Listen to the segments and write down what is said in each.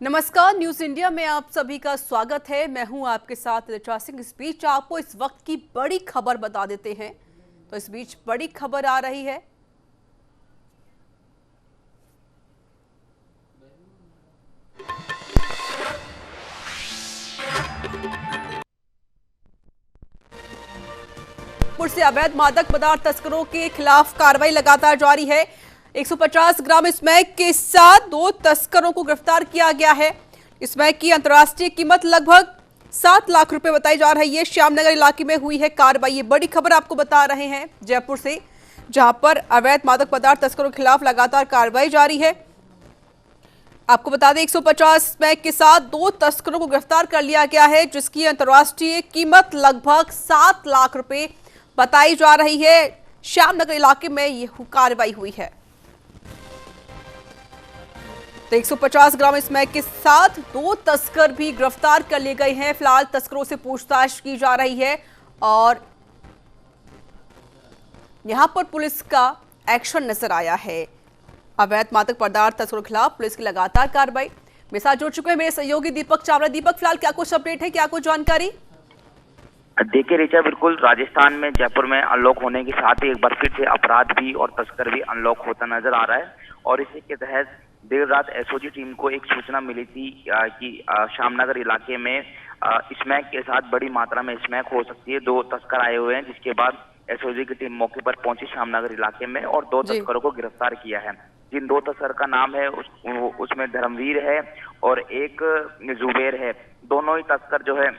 नमस्कार, news India में आप सभी का स्वागत है। मैं हूं आपके साथ ऋचा सिंह। इस बीच आपको इस वक्त की बड़ी खबर बता देते हैं। तो इस बीच बड़ी खबर आ रही है। पुर से अवैध मादक पदार्थ तस्करों के खिलाफ कार्रवाई लगातार जारी है। 150 ग्राम स्मैक के साथ 2 तस्करों को गिरफ्तार किया गया है। स्मैक की अंतर्राष्ट्रीय कीमत लगभग 7 लाख रुपए बताई जा रही है। श्यामनगर इलाके में हुई है कार्रवाई। ये बड़ी खबर आपको बता रहे हैं जयपुर से, जहां पर अवैध मादक पदार्थ तस्करों के खिलाफ लगातार कार्रवाई जारी है। आपको बता दें 150 स्मैक के साथ 2 तस्करों को गिरफ्तार कर लिया गया है, जिसकी अंतर्राष्ट्रीय कीमत लगभग 7 लाख रुपए बताई जा रही है। श्यामनगर इलाके में यह कार्रवाई हुई है। तो 150 ग्राम स्मैक के साथ 2 तस्कर भी गिरफ्तार कर लिए गए हैं। फिलहाल तस्करों से पूछताछ की जा रही है और यहां पर पुलिस का एक्शन नजर आया है। अवैध मादक पदार्थ तस्करों के खिलाफ पुलिस की लगातार कार्रवाई। मेरे साथ जुड़ चुके हैं मेरे सहयोगी दीपक चावला। दीपक, फिलहाल क्या कुछ अपडेट है, क्या कुछ जानकारी? देखिए ऋचा, बिल्कुल राजस्थान में जयपुर में अनलॉक होने के साथ ही एक बार फिर से अपराध भी और तस्कर भी अनलॉक होता नजर आ रहा है। और इसी के तहत देर रात एसओजी टीम को एक सूचना मिली थी कि श्यामनगर इलाके में स्मैक के साथ बड़ी मात्रा में स्मैक हो सकती है। 2 तस्कर आए हुए हैं, जिसके बाद एसओजी की टीम मौके पर पहुंची श्यामनगर इलाके में और 2 तस्करों को गिरफ्तार किया है। जिन 2 तस्कर का नाम है उसमें धर्मवीर है और एक जुबेर है। दोनों ही तस्कर जो है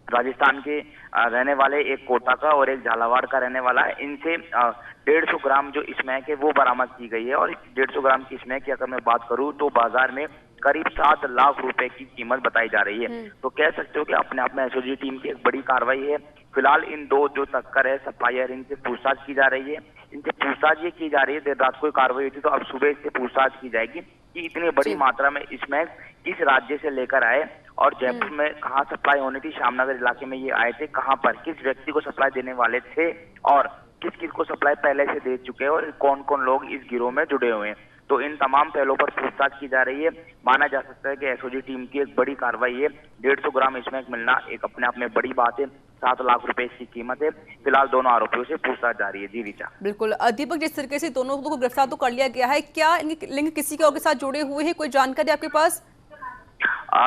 राजस्थान के रहने वाले, एक कोटा का और एक झालावाड़ का रहने वाला है। इनसे 150 ग्राम जो स्मैक है वो बरामद की गई है। और 150 ग्राम की स्मैक की अगर मैं बात करूं तो बाजार में करीब 7 लाख रुपए की कीमत बताई जा रही है। तो कह सकते हो कि अपने आप में एसओजी टीम की एक बड़ी कार्रवाई है। फिलहाल इन 2 जो तस्कर है सप्लायर, इनसे पूछताछ की जा रही है। इनसे पूछताछ ये की जा रही है, देर रात को कार्रवाई हुई थी तो अब सुबह इससे पूछताछ की जाएगी कि इतनी बड़ी मात्रा में स्मैक किस राज्य से लेकर आए और जयपुर में कहां सप्लाई होनी थी, श्यामनगर इलाके में ये आए थे, कहां पर किस व्यक्ति को सप्लाई देने वाले थे और किस किस को सप्लाई पहले से दे चुके हैं और कौन कौन लोग इस गिरोह में जुड़े हुए हैं। तो इन तमाम पहलों पर पूछताछ की जा रही है। माना जा सकता है कि एसओजी टीम की एक बड़ी कार्रवाई है। 150 ग्राम स्मैक मिलना एक अपने आप में बड़ी बात है। 7 लाख रुपए इसकी कीमत है। फिलहाल दोनों आरोपियों से पूछताछ जारी है। जी ऋचा। बिल्कुल दीपक, जिस तरीके से दोनों को गिरफ्तार तो कर लिया गया है, क्या इनके लिंक किसी के और के साथ जुड़े हुए हैं? कोई जानकारी आपके पास?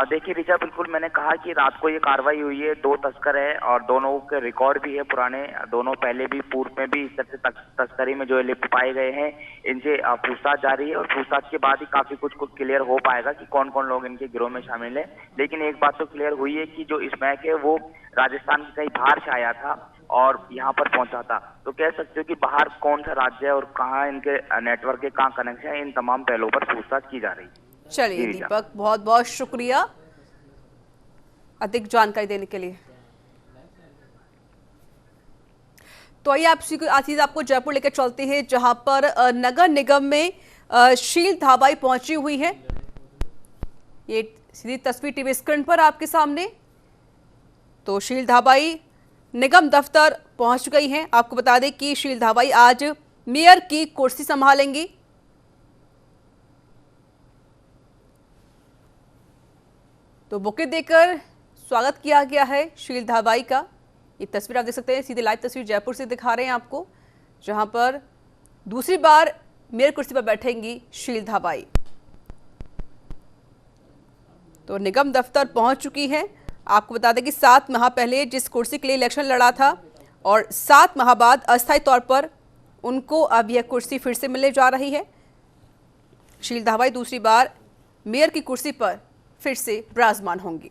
देखिए ऋचा, बिल्कुल मैंने कहा कि रात को ये कार्रवाई हुई है। 2 तस्कर है और दोनों के रिकॉर्ड भी है पुराने। दोनों पहले भी पूर्व में भी इस तरह से तस्करी में जो है लिप्त पाए गए हैं। इनसे पूछताछ जारी है और पूछताछ के बाद ही काफी कुछ क्लियर हो पाएगा कि कौन कौन लोग इनके गिरोह में शामिल है। लेकिन एक बात तो क्लियर हुई है कि जो स्मैक है वो राजस्थान के कहीं बाहर से आया था और यहाँ पर पहुंचा था। तो कह सकते हो कि बाहर कौन सा राज्य है और कहाँ इनके नेटवर्क के कहाँ कनेक्शन है, इन तमाम पहलों पर पूछताछ की जा रही है। चलिए दीपक, बहुत बहुत शुक्रिया अधिक जानकारी देने के लिए। तो आइए आपको जयपुर लेकर चलते हैं, जहां पर नगर निगम में शील धाबाई पहुंची हुई है। ये सीधी तस्वीर टीवी स्क्रीन पर आपके सामने। तो शील धाबाई निगम दफ्तर पहुंच गई हैं। आपको बता दें कि शील धाबाई आज मेयर की कुर्सी संभालेंगी। तो बुके देकर स्वागत किया गया है शील धाबाई का। ये तस्वीर आप देख सकते हैं, सीधे लाइव तस्वीर जयपुर से दिखा रहे हैं आपको, जहां पर दूसरी बार मेयर कुर्सी पर बैठेंगी शील धाबाई। तो निगम दफ्तर पहुंच चुकी है। आपको बता दें कि 7 माह पहले जिस कुर्सी के लिए इलेक्शन लड़ा था और 7 माह बाद अस्थायी तौर पर उनको अब यह कुर्सी फिर से मिलने जा रही है। शील धाबाई दूसरी बार मेयर की कुर्सी पर फिर से विराजमान होंगी।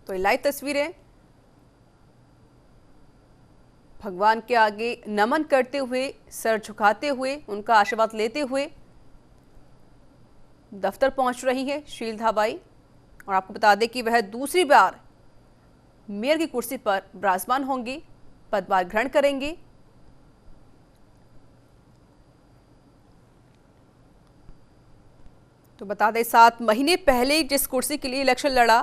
तो ये लाइव तस्वीरें भगवान के आगे नमन करते हुए, सर झुकाते हुए, उनका आशीर्वाद लेते हुए दफ्तर पहुंच रही है शील धाबाई। और आपको बता दें कि वह दूसरी बार मेयर की कुर्सी पर विराजमान होंगी, पदभार ग्रहण करेंगी। तो बता दें 7 महीने पहले जिस कुर्सी के लिए इलेक्शन लड़ा,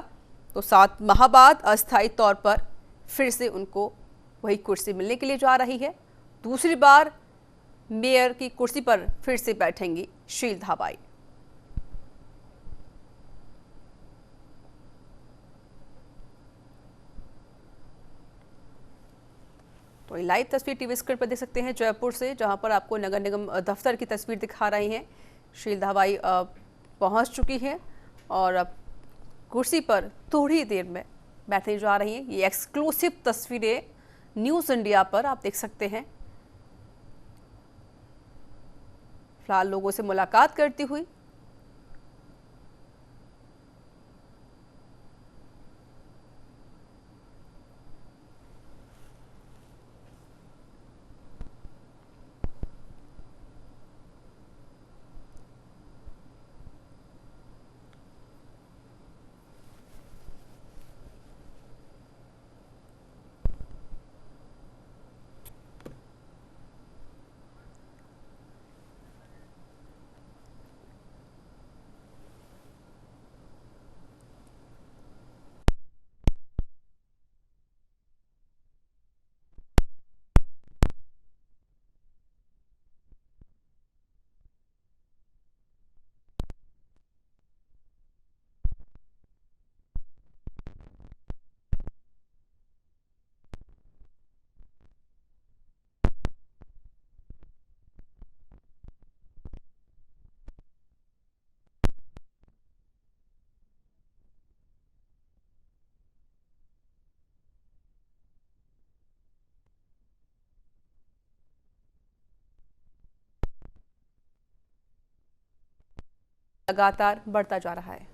तो 7 माह बाद अस्थायी तौर पर फिर से उनको वही कुर्सी मिलने के लिए जा रही है। दूसरी बार मेयर की कुर्सी पर फिर से बैठेंगी शील धाबाई। तो लाइव तस्वीर टीवी स्क्रीन पर देख सकते हैं जयपुर से, जहां पर आपको नगर निगम दफ्तर की तस्वीर दिखा रही हैं। शील धाबाई पहुंच चुकी हैं और अब कुर्सी पर थोड़ी देर में बैठने जा रही हैं। ये एक्सक्लूसिव तस्वीरें न्यूज़ इंडिया पर आप देख सकते हैं। फिलहाल लोगों से मुलाकात करती हुई लगातार बढ़ता जा रहा है।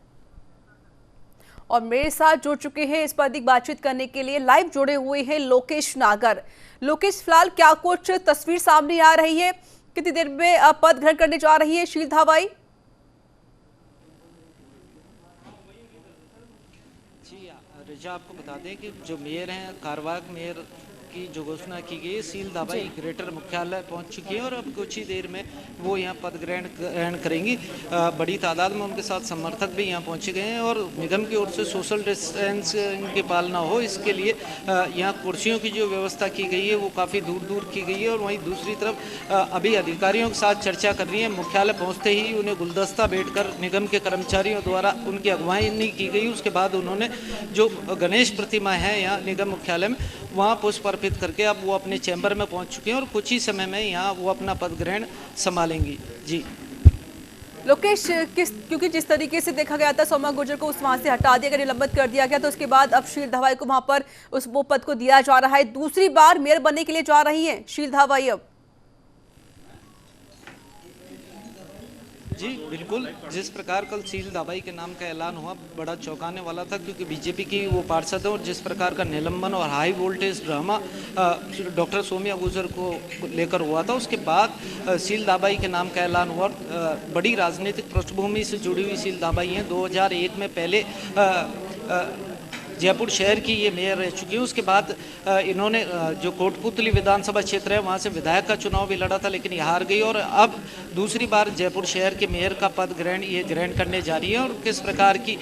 और मेरे साथ जुड़ चुके हैं इस पर अधिक बातचीत करने के लिए, लाइव जुड़े हुए हैं लोकेश नागर। लोकेश, फिलहाल क्या कुछ तस्वीर सामने आ रही है? कितनी देर में पद ग्रहण करने जा रही है शील धाबाई? जी रिचा, आपको बता दें कि जो मेयर हैं, कारवाक मेयर की जो घोषणा की गई है, शील धाबाई ग्रेटर मुख्यालय पहुंच चुकी हैं और अब कुछ ही देर में वो यहाँ पद ग्रहण करेंगी। बड़ी तादाद में उनके साथ समर्थक भी यहाँ पहुंचे गए हैं और निगम की ओर से सोशल डिस्टेंस की पालना हो, इसके लिए यहाँ कुर्सियों की जो व्यवस्था की गई है वो काफ़ी दूर दूर की गई है। और वहीं दूसरी तरफ अभी अधिकारियों के साथ चर्चा कर रही है। मुख्यालय पहुँचते ही उन्हें गुलदस्ता भेंटकर निगम के कर्मचारियों द्वारा उनकी अगुवाई की गई। उसके बाद उन्होंने जो गणेश प्रतिमा है यहाँ निगम मुख्यालय में, वहाँ पुष्प अर्पित करके अब वो अपने चैम्बर में पहुंच चुके हैं और कुछ ही समय में यहाँ वो अपना पद ग्रहण संभालेंगी। जी लोकेश, क्योंकि जिस तरीके से देखा गया था सौम्या गुर्जर को वहां से हटा दिया गया, निलंबित कर दिया गया, तो उसके बाद अब शील धाबाई को वहां पर वो पद को दिया जा रहा है। दूसरी बार मेयर बनने के लिए जा रही है शील धाबाई अब। जी बिल्कुल, जिस प्रकार कल शील धाबाई के नाम का ऐलान हुआ बड़ा चौंकाने वाला था, क्योंकि बीजेपी की वो पार्षद है और जिस प्रकार का निलंबन और high voltage drama doctor Saumya Gurjar को लेकर हुआ था, उसके बाद शील धाबाई के नाम का ऐलान हुआ। बड़ी राजनीतिक पृष्ठभूमि से जुड़ी हुई शील धाबाई हैं। 2001 में पहले जयपुर शहर की ये मेयर रह चुकी है। उसके बाद इन्होंने जो कोटपुतली विधानसभा क्षेत्र है वहाँ से विधायक का चुनाव भी लड़ा था, लेकिन ये हार गई और अब दूसरी बार जयपुर शहर के मेयर का पद ग्रहण करने जा रही है। और किस प्रकार की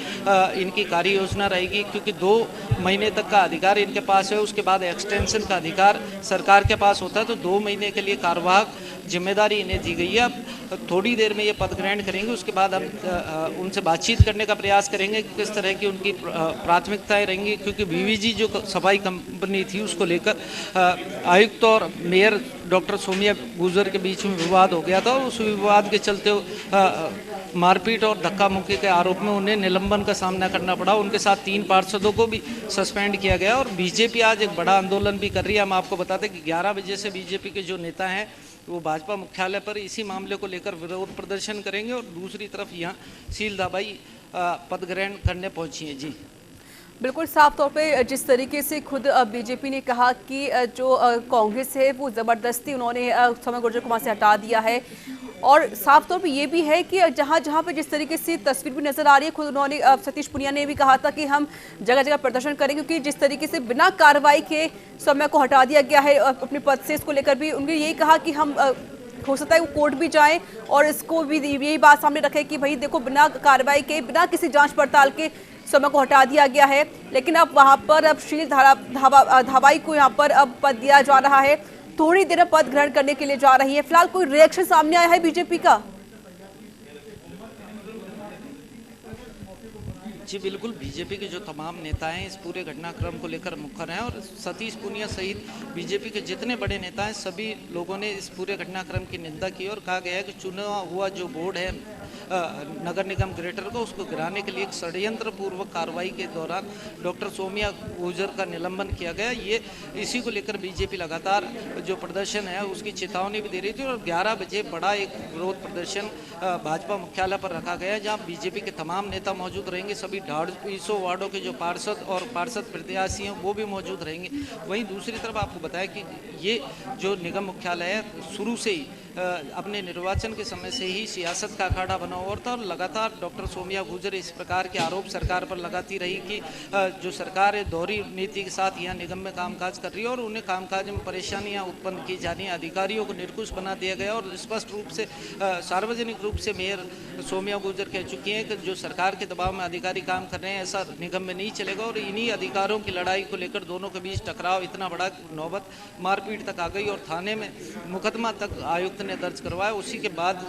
इनकी कार्य योजना रहेगी, क्योंकि 2 महीने तक का अधिकार इनके पास है, उसके बाद एक्सटेंशन का अधिकार सरकार के पास होता है, तो 2 महीने के लिए कार्यवाहक जिम्मेदारी इन्हें दी गई है। अब थोड़ी देर में ये पद ग्रहण करेंगे, उसके बाद हम उनसे बातचीत करने का प्रयास करेंगे कि किस तरह की उनकी प्राथमिकताएं रहेंगी, क्योंकि बीवीजी जो सफाई कंपनी थी उसको लेकर आयुक्त और मेयर डॉक्टर सौम्या गुर्जर के बीच में विवाद हो गया था और उस विवाद के चलते मारपीट और धक्का मुक्की के आरोप में उन्हें निलंबन का सामना करना पड़ा। उनके साथ 3 पार्षदों को भी सस्पेंड किया गया और बीजेपी आज एक बड़ा आंदोलन भी कर रही है। हम आपको बताते हैं कि 11 बजे से बीजेपी के जो नेता हैं वो भाजपा मुख्यालय पर इसी मामले को लेकर विरोध प्रदर्शन करेंगे और दूसरी तरफ यहाँ शील धाबाई पद ग्रहण करने पहुंची हैं। जी बिल्कुल, साफ तौर पे जिस तरीके से खुद बीजेपी ने कहा कि जो कांग्रेस है वो ज़बरदस्ती उन्होंने सौम्या गुर्जर को वहाँ से हटा दिया है, और साफ तौर पे ये भी है कि जहाँ जहाँ पे जिस तरीके से तस्वीर भी नजर आ रही है, खुद उन्होंने सतीश पुनिया ने भी कहा था कि हम जगह जगह प्रदर्शन करेंगे, क्योंकि जिस तरीके से बिना कार्रवाई के सौम्या को हटा दिया गया है अपने पद से, इसको लेकर भी उन्होंने यही कहा कि हम हो सकता है वो कोर्ट भी जाए और इसको भी यही बात सामने रखे कि भाई देखो बिना कार्रवाई के, बिना किसी जांच पड़ताल के समय को हटा दिया गया है। लेकिन अब वहां पर अब शील धावाई को यहाँ पर अब पद दिया जा रहा है, थोड़ी देर में पद ग्रहण करने के लिए जा रही है। फिलहाल कोई रिएक्शन सामने आया है बीजेपी का? जी बिल्कुल, बीजेपी के जो तमाम नेता हैं इस पूरे घटनाक्रम को लेकर मुखर हैं और सतीश पूनिया सहित बीजेपी के जितने बड़े नेता हैं सभी लोगों ने इस पूरे घटनाक्रम की निंदा की और कहा गया है कि चुना हुआ जो बोर्ड है नगर निगम ग्रेटर को, उसको गिराने के लिए एक षड्यंत्र पूर्वक कार्रवाई के दौरान डॉक्टर सोमिया गुर्जर का निलंबन किया गया। ये इसी को लेकर बीजेपी लगातार जो प्रदर्शन है उसकी चेतावनी भी दे रही थी और 11 बजे बड़ा एक विरोध प्रदर्शन भाजपा मुख्यालय पर रखा गया है, जहाँ बीजेपी के तमाम नेता मौजूद रहेंगे। सभी 250 वार्डों के जो पार्षद और पार्षद प्रत्याशी हैं वो भी मौजूद रहेंगे। वहीं दूसरी तरफ आपको बताया कि ये जो निगम मुख्यालय है शुरू से ही अपने निर्वाचन के समय से ही सियासत का अखाड़ा बना हुआ था और लगातार डॉक्टर सोमिया गुर्जर इस प्रकार के आरोप सरकार पर लगाती रही कि जो सरकार है दोहरी नीति के साथ यहाँ निगम में कामकाज कर रही है और उन्हें कामकाज में परेशानियाँ उत्पन्न की जा रही हैं, अधिकारियों को निर्कुश बना दिया गया। और स्पष्ट रूप से सार्वजनिक रूप से मेयर सोमिया गुर्जर कह चुकी हैं कि जो सरकार के दबाव में अधिकारी काम कर रहे हैं ऐसा निगम में नहीं चलेगा और इन्हीं अधिकारों की लड़ाई को लेकर दोनों के बीच टकराव इतना बड़ा नौबत मारपीट तक आ गई और थाने में मुकदमा तक आयुक्त ने दर्ज करवाया। उसी के बाद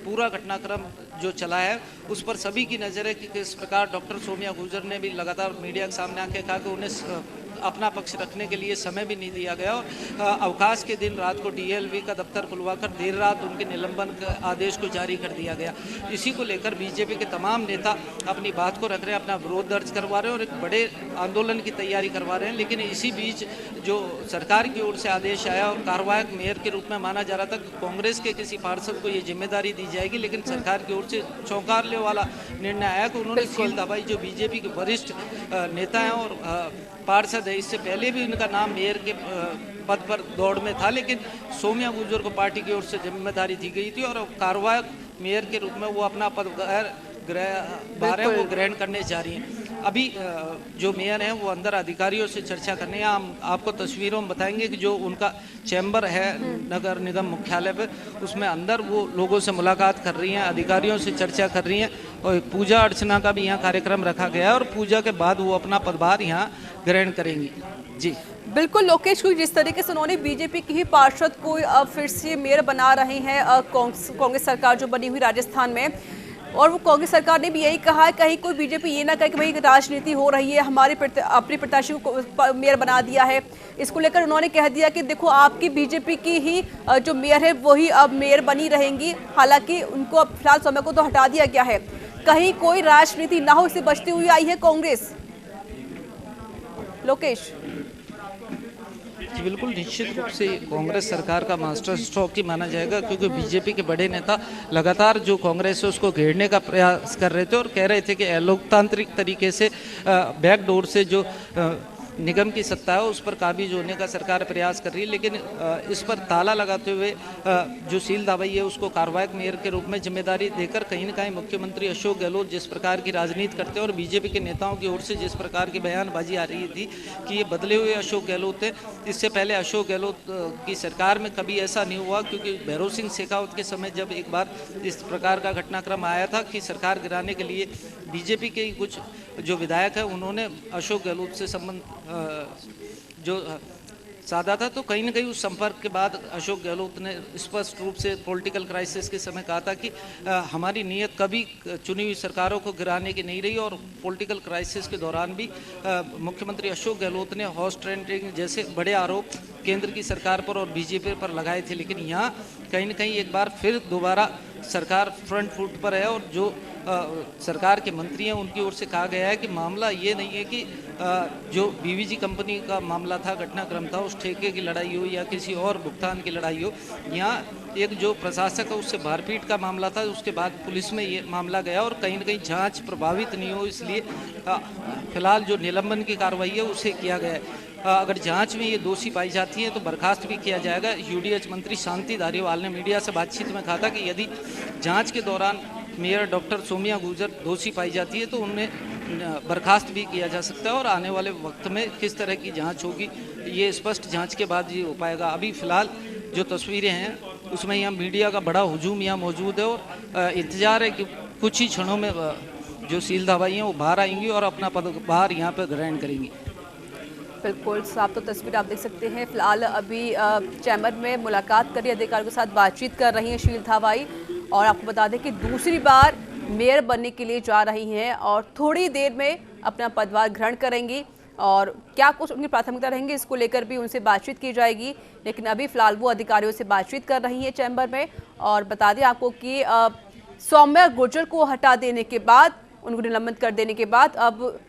पूरा घटनाक्रम जो चला है उस पर सभी की नज़र है कि किस प्रकार डॉक्टर सोमिया गुर्जर ने भी लगातार मीडिया के सामने आके कहा कि उन्हें अपना पक्ष रखने के लिए समय भी नहीं दिया गया और अवकाश के दिन रात को डीएलवी का दफ्तर खुलवाकर देर रात उनके निलंबन का आदेश को जारी कर दिया गया। इसी को लेकर बीजेपी के तमाम नेता अपनी बात को रख रहे हैं, अपना विरोध दर्ज करवा रहे हैं और एक बड़े आंदोलन की तैयारी करवा रहे हैं। लेकिन इसी बीच जो सरकार की ओर से आदेश आया और कार्यवाहक मेयर के रूप में माना जा रहा था कि कांग्रेस के किसी पार्षद को ये जिम्मेदारी दी जाएगी, लेकिन सरकार की ओर से चौंकाने वाला निर्णय आया कि उन्होंने शील धावाई जो बीजेपी के वरिष्ठ नेता हैं और पार्षद है, इससे पहले भी इनका नाम मेयर के पद पर दौड़ में था, लेकिन सोमिया गुर्जर को पार्टी की ओर से जिम्मेदारी दी गई थी और कार्यवाहक मेयर के रूप में वो अपना पद वो ग्रहण करने जा रही हैं। अभी जो मेयर हैं वो अंदर अधिकारियों से चर्चा करने हैं। हम आपको तस्वीरों में बताएंगे कि जो उनका चैम्बर है नगर निगम मुख्यालय पे, उसमें अंदर वो लोगों से मुलाकात कर रही हैं, अधिकारियों से चर्चा कर रही हैं और पूजा अर्चना का भी यहाँ कार्यक्रम रखा गया है और पूजा के बाद वो अपना पदभार यहाँ ग्रहण करेंगी। जी बिल्कुल लोकेश, क्योंकि जिस तरीके से उन्होंने बीजेपी की ही पार्षद को अब फिर से मेयर बना रहे हैं कांग्रेस सरकार जो बनी हुई राजस्थान में, और वो कांग्रेस सरकार ने भी यही कहा है कहीं कोई बीजेपी ये ना कहे कि भाई राजनीति हो रही है, हमारे अपने प्रत्याशी को मेयर बना दिया है। इसको लेकर उन्होंने कह दिया कि देखो आपकी बीजेपी की ही जो मेयर है वही अब मेयर बनी रहेंगी, हालांकि उनको अब फिलहाल समय को तो हटा दिया गया है। कहीं कोई राजनीति ना हो इसे बचती हुई आई है कांग्रेस। लोकेश जी बिल्कुल, निश्चित रूप से कांग्रेस सरकार का मास्टर स्ट्रोक ही माना जाएगा, क्योंकि बीजेपी के बड़े नेता लगातार जो कांग्रेस है उसको घेरने का प्रयास कर रहे थे और कह रहे थे कि लोकतांत्रिक तरीके से बैकडोर से जो निगम की सत्ता है उस पर काबिज होने का सरकार प्रयास कर रही है। लेकिन इस पर ताला लगाते हुए जो शील धावाई है उसको कार्यवाहक मेयर के रूप में जिम्मेदारी देकर कहीं न कहीं मुख्यमंत्री अशोक गहलोत जिस प्रकार की राजनीति करते हैं और बीजेपी के नेताओं की ओर से जिस प्रकार की बयानबाजी आ रही थी कि ये बदले हुए अशोक गहलोत है। इससे पहले अशोक गहलोत की सरकार में कभी ऐसा नहीं हुआ, क्योंकि भैरों सिंह शेखावत के समय जब एक बार इस प्रकार का घटनाक्रम आया था कि सरकार गिराने के लिए बीजेपी के ही कुछ जो विधायक है उन्होंने अशोक गहलोत से संबंध जो साधा था, तो कहीं ना कहीं उस संपर्क के बाद अशोक गहलोत ने स्पष्ट रूप से पॉलिटिकल क्राइसिस के समय कहा था कि हमारी नीयत कभी चुनी हुई सरकारों को गिराने की नहीं रही और पॉलिटिकल क्राइसिस के दौरान भी मुख्यमंत्री अशोक गहलोत ने हॉर्स ट्रेडिंग जैसे बड़े आरोप केंद्र की सरकार पर और बीजेपी पर लगाए थे। लेकिन यहाँ कहीं ना कहीं एक बार फिर दोबारा सरकार फ्रंट फुट पर है और जो सरकार के मंत्री हैं उनकी ओर से कहा गया है कि मामला ये नहीं है कि जो बीवीजी कंपनी का मामला था, घटनाक्रम था, उस ठेके की लड़ाई हो या किसी और भुगतान की लड़ाई हो। यहाँ एक जो प्रशासक है उससे मारपीट का मामला था, उसके बाद पुलिस में ये मामला गया और कहीं ना कहीं जांच प्रभावित नहीं हो इसलिए फिलहाल जो निलंबन की कार्रवाई है उसे किया गया है। अगर जांच में ये दोषी पाई जाती है तो बर्खास्त भी किया जाएगा। यूडीएच मंत्री शांति धारीवाल ने मीडिया से बातचीत में कहा था कि यदि जांच के दौरान मेयर डॉक्टर सोमिया गुर्जर दोषी पाई जाती है तो उन्हें बर्खास्त भी किया जा सकता है और आने वाले वक्त में किस तरह की जांच होगी ये स्पष्ट जांच के बाद ये हो पाएगा। अभी फिलहाल जो तस्वीरें हैं उसमें यहाँ मीडिया का बड़ा हुजूम यहाँ मौजूद है और इंतजार है कि कुछ ही क्षणों में जो शील धाबाई हैं वो बाहर आएंगी और अपना पदभार यहाँ पर ग्रहण करेंगी। बिल्कुल साफ तो तस्वीर आप देख सकते हैं। फिलहाल अभी चैम्बर में मुलाकात कर रही अधिकारियों के साथ बातचीत कर रही हैं शील धाबाई, और आपको बता दें कि दूसरी बार मेयर बनने के लिए जा रही हैं और थोड़ी देर में अपना पदभार ग्रहण करेंगी, और क्या कुछ उनकी प्राथमिकता रहेंगी इसको लेकर भी उनसे बातचीत की जाएगी। लेकिन अभी फिलहाल वो अधिकारियों से बातचीत कर रही हैं चैम्बर में। और बता दें आपको कि सौम्या गुर्जर को हटा देने के बाद, उनको निलंबित कर देने के बाद अब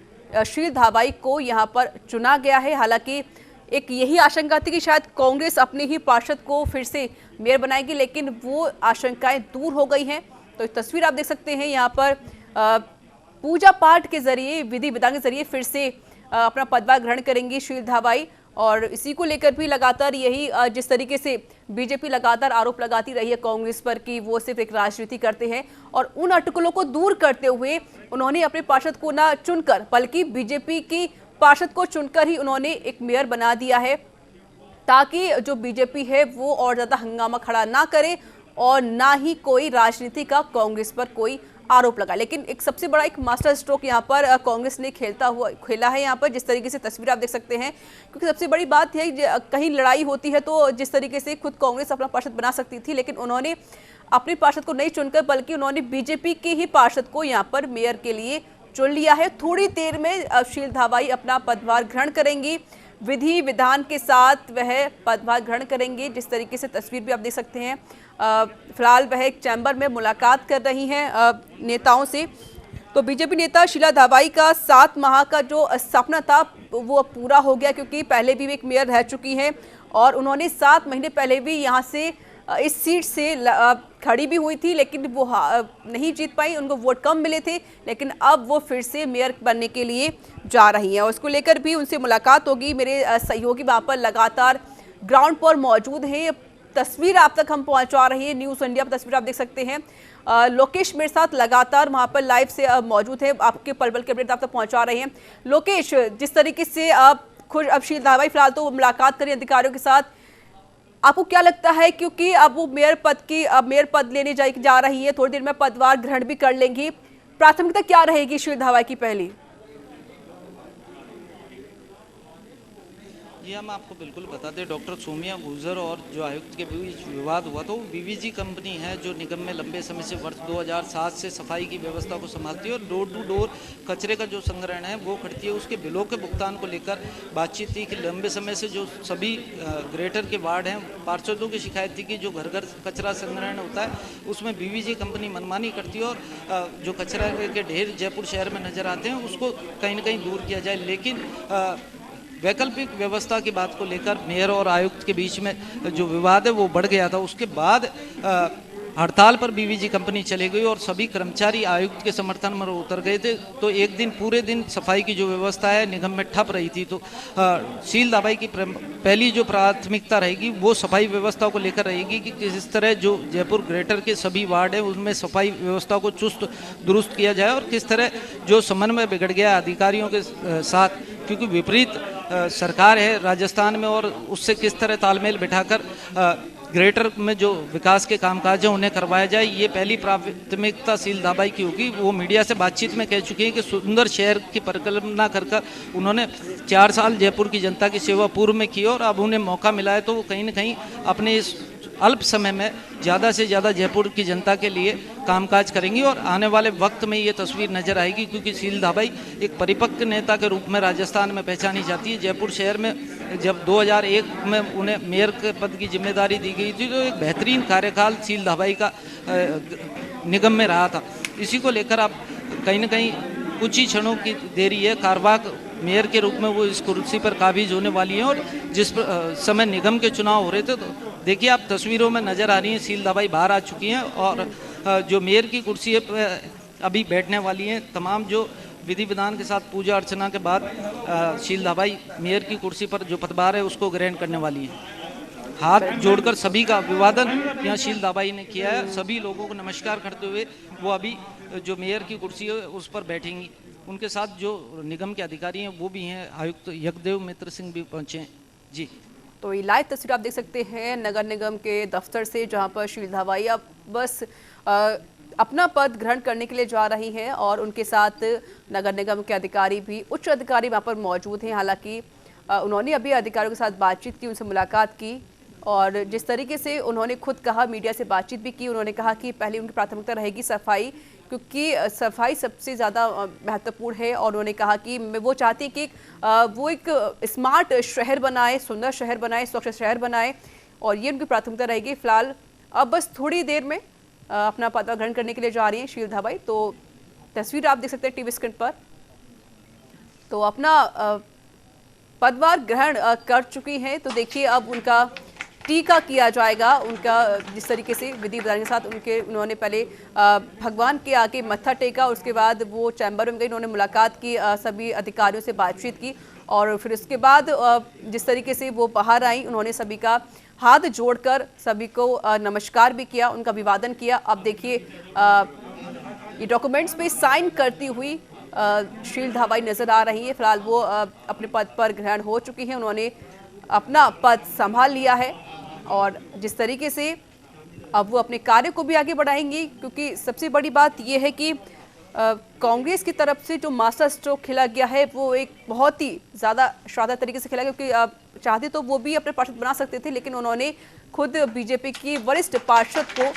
शील धाबाई को यहां पर चुना गया है। हालांकि एक यही आशंका थी कि शायद कांग्रेस अपने ही पार्षद को फिर से मेयर बनाएगी, लेकिन वो आशंकाएं दूर हो गई हैं। तो तस्वीर आप देख सकते हैं यहाँ पर पूजा पाठ के जरिए, विधि विधान के जरिए फिर से अपना पदभार ग्रहण करेंगी शील धाबाई। और इसी को लेकर भी लगातार यही जिस तरीके से बीजेपी लगातार आरोप लगाती रही है कांग्रेस पर कि वो सिर्फ एक राजनीति करते हैं, और उन अटकलों को दूर करते हुए उन्होंने अपने पार्षद को ना चुनकर बल्कि बीजेपी की पार्षद को चुनकर ही उन्होंने एक मेयर बना दिया है, ताकि जो बीजेपी है वो और ज्यादा हंगामा खड़ा ना करे और ना ही कोई राजनीति का कांग्रेस पर कोई आरोप लगा। लेकिन एक सबसे बड़ा एक मास्टर स्ट्रोक यहाँ पर कांग्रेस ने खेला है यहाँ पर, जिस तरीके से तस्वीर आप देख सकते हैं। क्योंकि सबसे बड़ी बात है कहीं लड़ाई होती है तो जिस तरीके से खुद कांग्रेस अपना पार्षद बना सकती थी, लेकिन उन्होंने अपने पार्षद को नहीं चुनकर बल्कि उन्होंने बीजेपी के ही पार्षद को यहाँ पर मेयर के लिए चुन लिया है। थोड़ी देर में शील धाबाई अपना पदभार ग्रहण करेंगी, विधि विधान के साथ वह पदभार ग्रहण करेंगे। जिस तरीके से तस्वीर भी आप देख सकते हैं। फिलहाल वह एक चैम्बर में मुलाकात कर रही हैं नेताओं से। तो बीजेपी नेता शीला धाबाई का 7 माह का जो सपना था वो पूरा हो गया, क्योंकि पहले भी एक मेयर रह चुकी हैं और उन्होंने 7 महीने पहले भी यहाँ से इस सीट से खड़ी भी हुई थी, लेकिन वो नहीं जीत पाई, उनको वोट कम मिले थे। लेकिन अब वो फिर से मेयर बनने के लिए जा रही हैं और उसको लेकर भी उनसे मुलाकात होगी। मेरे सहयोगी वहाँ पर लगातार ग्राउंड पर मौजूद हैं, तस्वीर आप तक हम पहुंचा रहे हैं। न्यूज़ इंडिया पर तस्वीर आप देख सकते हैं। लोकेश मेरे साथ लगातार वहां पर लाइव से मौजूद है, आपके पल पल के अपडेट आप तक पहुंचा रहे हैं। लोकेश, जिस तरीके से आप खुद अब शील धाबाई फिलहाल तो मुलाकात करें अधिकारियों के साथ, आपको क्या लगता है, क्योंकि अब वो मेयर पद लेने जा रही है, थोड़ी देर में पदभार ग्रहण भी कर लेंगी, प्राथमिकता क्या रहेगी शील धाबाई की पहली? जी हम आपको बिल्कुल बता दें, डॉक्टर सौम्या गुर्जर और जो आयुक्त के बीच विवाद हुआ तो बीवीजी कंपनी है जो निगम में लंबे समय से वर्ष 2007 से सफाई की व्यवस्था को संभालती है और डोर टू डोर कचरे का जो संग्रहण है वो करती है। उसके बिलों के भुगतान को लेकर बातचीत थी कि लंबे समय से जो सभी ग्रेटर के वार्ड हैं पार्षदों की शिकायत थी कि जो घर घर कचरा संग्रहण होता है उसमें बीवीजी कंपनी मनमानी करती है और जो कचरा के ढेर जयपुर शहर में नजर आते हैं उसको कहीं ना कहीं दूर किया जाए। लेकिन वैकल्पिक व्यवस्था की बात को लेकर मेयर और आयुक्त के बीच में जो विवाद है वो बढ़ गया था। उसके बाद हड़ताल पर बीवीजी कंपनी चले गई और सभी कर्मचारी आयुक्त के समर्थन में उतर गए थे। तो एक दिन पूरे दिन सफाई की जो व्यवस्था है निगम में ठप रही थी। तो शील धाबाई की पहली जो प्राथमिकता रहेगी वो सफाई व्यवस्था को लेकर रहेगी कि किस तरह जो जयपुर ग्रेटर के सभी वार्ड है उनमें सफाई व्यवस्था को चुस्त दुरुस्त किया जाए और किस तरह जो समन्वय बिगड़ गया अधिकारियों के साथ, क्योंकि विपरीत सरकार है राजस्थान में और उससे किस तरह तालमेल बिठाकर ग्रेटर में जो विकास के कामकाज हैं उन्हें करवाया जाए, ये पहली प्राथमिकता शील धाबाई की होगी। वो मीडिया से बातचीत में कह चुकी हैं कि सुंदर शहर की परिकल्पना कर उन्होंने 4 साल जयपुर की जनता की सेवा पूर्व में की और अब उन्हें मौका मिला है तो वो कहीं ना कहीं अपने इस अल्प समय में ज़्यादा से ज़्यादा जयपुर की जनता के लिए कामकाज करेंगी और आने वाले वक्त में ये तस्वीर नजर आएगी, क्योंकि शील धाबाई एक परिपक्व नेता के रूप में राजस्थान में पहचानी जाती है। जयपुर शहर में जब 2001 में उन्हें मेयर के पद की जिम्मेदारी दी गई थी तो एक बेहतरीन कार्यकाल शील धाबाई का निगम में रहा था। इसी को लेकर आप कहीं ना कहीं कुछ ही क्षणों की देरी है, कारवाक मेयर के रूप में वो इस कुर्सी पर काबिज होने वाली हैं और जिस समय निगम के चुनाव हो रहे थे तो देखिए आप तस्वीरों में नज़र आ रही हैं शील धाबाई बाहर आ चुकी हैं और जो मेयर की कुर्सी है अभी बैठने वाली हैं। तमाम जो विधि विधान के साथ पूजा अर्चना के बाद शील धाबाई मेयर की कुर्सी पर जो पदभार है उसको ग्रहण करने वाली हैं। हाथ जोड़कर सभी का अभिवादन यहाँ शील धाबाई ने किया है। सभी लोगों को नमस्कार करते हुए वो अभी जो मेयर की कुर्सी है उस पर बैठेंगी। उनके साथ जो निगम के अधिकारी हैं वो भी हैं, आयुक्त यज्ञदेव मित्र सिंह भी पहुँचे हैं। जी तो ये लाइव तस्वीर आप देख सकते हैं नगर निगम के दफ्तर से, जहां पर शील धावाई अब बस अपना पद ग्रहण करने के लिए जा रही हैं और उनके साथ नगर निगम के अधिकारी भी, उच्च अधिकारी वहां पर मौजूद हैं। हालांकि उन्होंने अभी अधिकारियों के साथ बातचीत की, उनसे मुलाकात की और जिस तरीके से उन्होंने खुद कहा, मीडिया से बातचीत भी की, उन्होंने कहा कि पहले उनकी प्राथमिकता रहेगी सफाई, क्योंकि सफाई सबसे ज़्यादा महत्वपूर्ण है। और उन्होंने कहा कि वो चाहती है कि वो एक स्मार्ट शहर बनाए, सुंदर शहर बनाए, स्वच्छ शहर बनाए और ये उनकी प्राथमिकता रहेगी। फिलहाल अब बस थोड़ी देर में अपना पद ग्रहण करने के लिए जा रही हैं शील धावाई। तो तस्वीर आप देख सकते हैं टीवी स्क्रीन पर। तो अपना पदभार ग्रहण कर चुकी हैं। तो देखिए अब उनका टीका किया जाएगा। उनका जिस तरीके से विधि विधान के साथ उन्होंने पहले भगवान के आगे मत्था टेका, उसके बाद वो चैम्बर में गई, उन्होंने मुलाकात की, सभी अधिकारियों से बातचीत की और फिर उसके बाद जिस तरीके से वो बाहर आई, उन्होंने सभी का हाथ जोड़कर सभी को नमस्कार भी किया, उनका अभिवादन किया। अब देखिए ये डॉक्यूमेंट्स पे साइन करती हुई शील धावाई नजर आ रही है। फिलहाल वो अपने पद पर ग्रहण हो चुकी हैं, उन्होंने अपना पद संभाल लिया है और जिस तरीके से अब वो अपने कार्य को भी आगे बढ़ाएंगी, क्योंकि सबसे बड़ी बात ये है कि कांग्रेस की तरफ से जो मास्टर स्ट्रोक खेला गया है वो एक बहुत ही ज़्यादा शानदार तरीके से खेला गया, क्योंकि चाहते तो वो भी अपने पार्षद बना सकते थे, लेकिन उन्होंने खुद बीजेपी की वरिष्ठ पार्षद को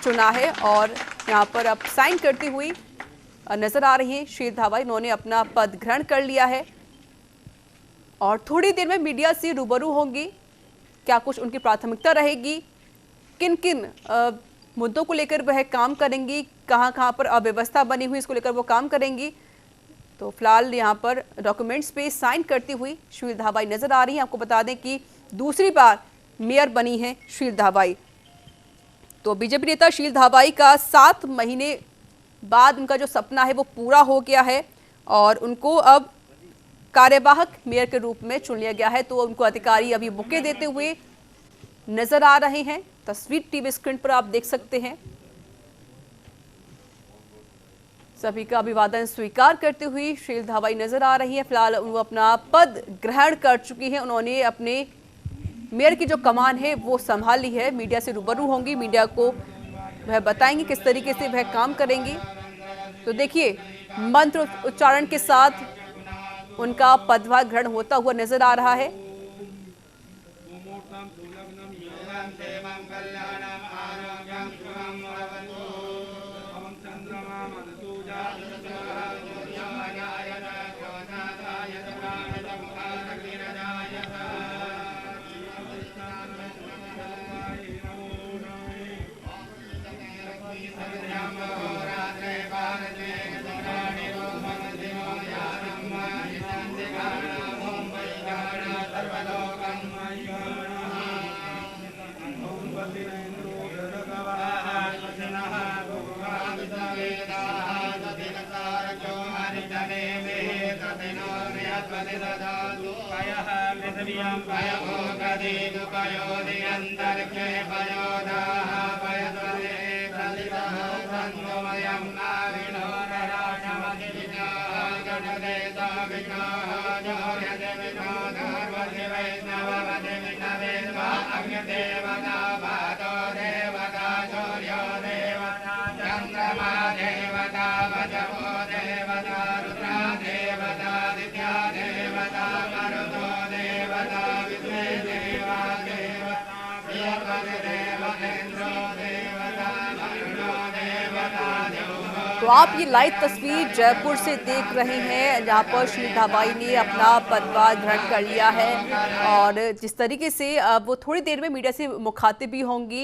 चुना है और यहाँ पर अब साइन करती हुई नजर आ रही है शील धावाई। उन्होंने अपना पद ग्रहण कर लिया है और थोड़ी देर में मीडिया से रूबरू होंगी। क्या कुछ उनकी प्राथमिकता रहेगी, किन किन मुद्दों को लेकर वह काम करेंगी, कहां कहां पर अव्यवस्था बनी हुई इसको लेकर वो काम करेंगी। तो फिलहाल यहां पर डॉक्यूमेंट्स पे साइन करती हुई शील धावाई नजर आ रही हैं। आपको बता दें कि दूसरी बार मेयर बनी है शील धावाई। तो बीजेपी नेता शील धावाई का 7 महीने बाद उनका जो सपना है वो पूरा हो गया है और उनको अब कार्यवाहक मेयर के रूप में चुन लिया गया है। तो उनको अधिकारी अभी बुके देते हुए नजर आ रहे हैं। तस्वीर टीवी स्क्रीन पर आप देख सकते हैं। सभी का अभिवादन स्वीकार करते हुए शील धावाई नजर आ रही है। फिलहाल वो अपना पद ग्रहण कर चुकी हैं। उन्होंने अपने मेयर की जो कमान है वो संभाल ली है। मीडिया से रूबरू होंगी, मीडिया को वह बताएंगे किस तरीके से वह काम करेंगी। तो देखिए मंत्र उच्चारण के साथ उनका पदभार ग्रहण होता हुआ नजर आ रहा है। तो आप ये लाइव तस्वीर जयपुर से देख रहे हैं, जहां पर शील धावाई ने अपना पदभार ग्रहण कर लिया है और जिस तरीके से वो थोड़ी देर में मीडिया से मुखातिब भी होंगी।